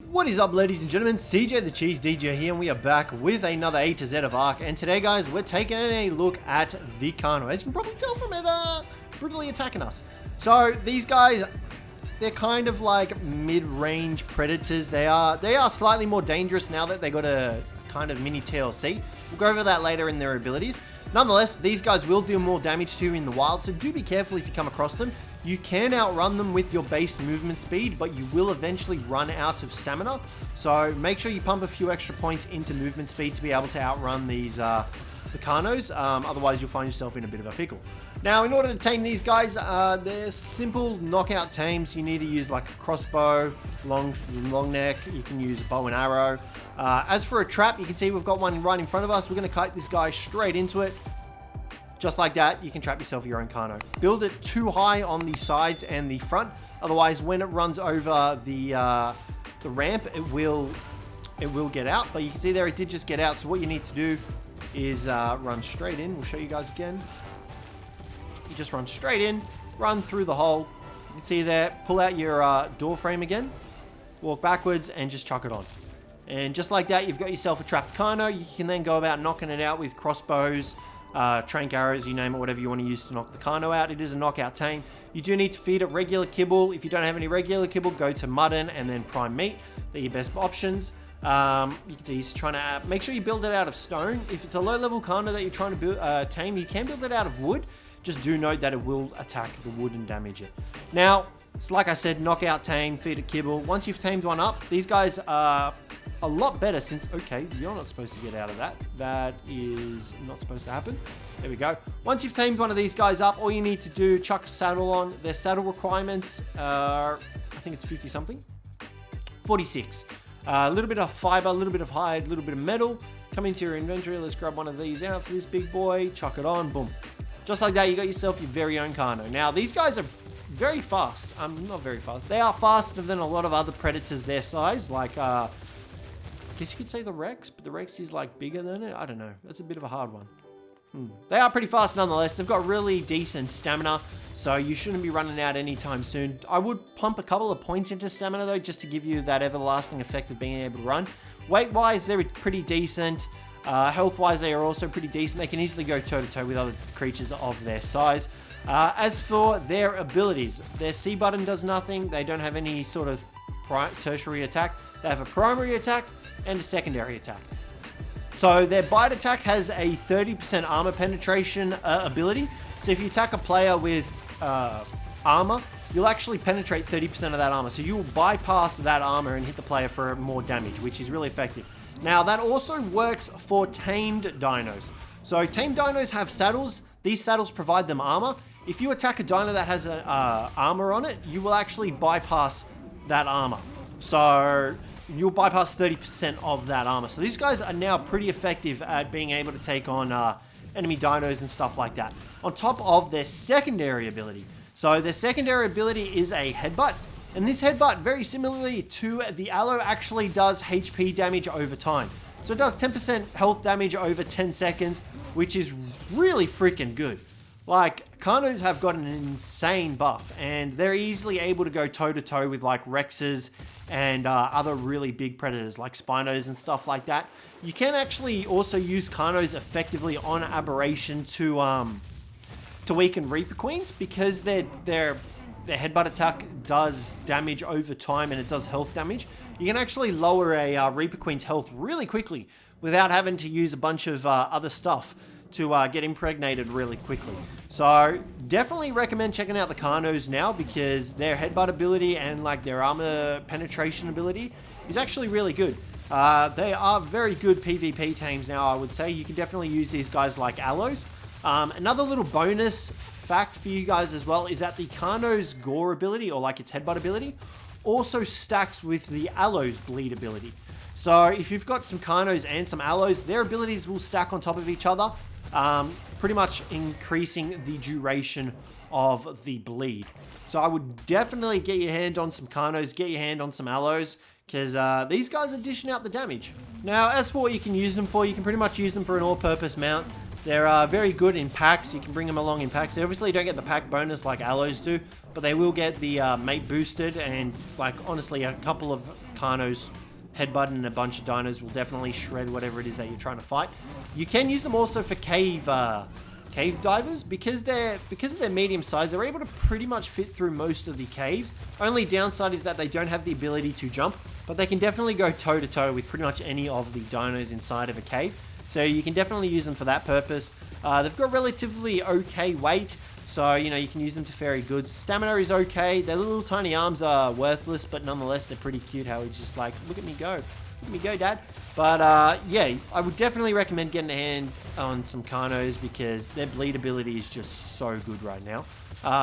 What is up, ladies and gentlemen? Cjthecheesedj here, and we are back with another A to Z of Ark. And today, guys, we're taking a look at the Carno. As you can probably tell from it, brutally attacking us. So these guys, they're kind of like mid-range predators. They are slightly more dangerous now that they got a kind of mini TLC. We'll go over that later in their abilities. Nonetheless, these guys will do more damage to you in the wild, so do be careful if you come across them. You can outrun them with your base movement speed, but you will eventually run out of stamina. So make sure you pump a few extra points into movement speed to be able to outrun these the Carnos. Otherwise, you'll find yourself in a bit of a pickle. Now, in order to tame these guys, they're simple knockout tames. You need to use like a crossbow, long neck. You can use a bow and arrow. As for a trap, you can see we've got one right in front of us. We're going to kite this guy straight into it. Just like that, you can trap yourself your own Carno. Build it too high on the sides and the front. Otherwise, when it runs over the ramp, it will get out. But you can see there, it did just get out. So what you need to do is run straight in. We'll show you guys again. You just run straight in, run through the hole. You can see there, pull out your door frame again, walk backwards, and just chuck it on. And just like that, you've got yourself a trapped Carno. You can then go about knocking it out with crossbows, trank arrows, you name it, whatever you want to use to knock the Carno out. It is a knockout tame. You do need to feed it regular kibble. If you don't have any regular kibble, go to mutton and then prime meat. They're your best options. You can see he's trying to make sure you build it out of stone. If it's a low level Carno that you're trying to build, tame, you can build it out of wood. Just do note that it will attack the wood and damage it. Now, it's like I said, knockout tame, feed it kibble. Once you've tamed one up, these guys are a lot better since, okay, you're not supposed to get out of that. That is not supposed to happen. There we go. Once you've tamed one of these guys up, all you need to do, chuck a saddle on. Their saddle requirements are, I think it's 50 something. 46. A little bit of fiber, a little bit of hide, a little bit of metal. Come into your inventory. Let's grab one of these out for this big boy. Chuck it on. Boom. Just like that, you got yourself your very own Carno. Now, these guys are very fast. Not very fast. They are faster than a lot of other predators their size. Like, I guess you could say the Rex, but the Rex is like bigger than it. I don't know. That's a bit of a hard one. They are pretty fast nonetheless. They've got really decent stamina, so you shouldn't be running out anytime soon. I would pump a couple of points into stamina though, just to give you that everlasting effect of being able to run. Weight-wise, they're pretty decent. Health-wise, they are also pretty decent. They can easily go toe-to-toe with other creatures of their size. As for their abilities, their C button does nothing. They don't have any sort of tertiary attack. They have a primary attack and a secondary attack. So their bite attack has a 30% armor penetration ability. So if you attack a player with armor, you'll actually penetrate 30% of that armor. So you will bypass that armor and hit the player for more damage, which is really effective. Now, that also works for tamed dinos. So tamed dinos have saddles. These saddles provide them armor. If you attack a dino that has armor on it, you will actually bypass that armor. So you'll bypass 30% of that armor. So these guys are now pretty effective at being able to take on enemy dinos and stuff like that. On top of their secondary ability. So their secondary ability is a headbutt. And this headbutt, very similarly to the aloe, actually does HP damage over time. So it does 10% health damage over 10 seconds, which is really freaking good. Like, Carnos have got an insane buff, and they're easily able to go toe-to-toe with like Rexes and other really big predators like Spinos and stuff like that. You can actually also use Carnos effectively on Aberration to weaken Reaper Queens, because their headbutt attack does damage over time and it does health damage. You can actually lower a Reaper Queen's health really quickly without having to use a bunch of other stuff to get impregnated really quickly. So definitely recommend checking out the Carnos now, because their headbutt ability and like their armor penetration ability is actually really good. They are very good PvP tames now, I would say. You can definitely use these guys like aloes. Another little bonus fact for you guys as well is that the Carno's gore ability, or like its headbutt ability, also stacks with the aloe's bleed ability. So if you've got some Carnos and some aloes, their abilities will stack on top of each other, pretty much increasing the duration of the bleed. So I would definitely get your hand on some Carnos, get your hand on some aloes, because these guys are dishing out the damage. Now, as for what you can use them for, you can pretty much use them for an all-purpose mount. They're very good in packs. You can bring them along in packs. They obviously don't get the pack bonus like allos do, but they will get the mate boosted, and like honestly a couple of Carnos headbutt and a bunch of dinos will definitely shred whatever it is that you're trying to fight. You can use them also for cave divers because of their medium size. They're able to pretty much fit through most of the caves. Only downside is that they don't have the ability to jump, but they can definitely go toe to toe with pretty much any of the dinos inside of a cave. So you can definitely use them for that purpose. They've got relatively okay weight, so you know you can use them to very good. Stamina is okay. Their little tiny arms are worthless, but nonetheless they're pretty cute. How he's just like, look at me go. Let me go, Dad. But yeah, I would definitely recommend getting a hand on some Carnos because their bleed ability is just so good right now.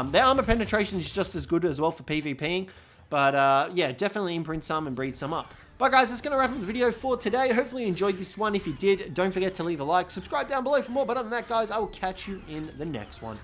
Their armor penetration is just as good as well for PvPing. But yeah, definitely imprint some and breed some up. But guys, that's going to wrap up the video for today. Hopefully you enjoyed this one. If you did, don't forget to leave a like. Subscribe down below for more. But other than that, guys, I will catch you in the next one.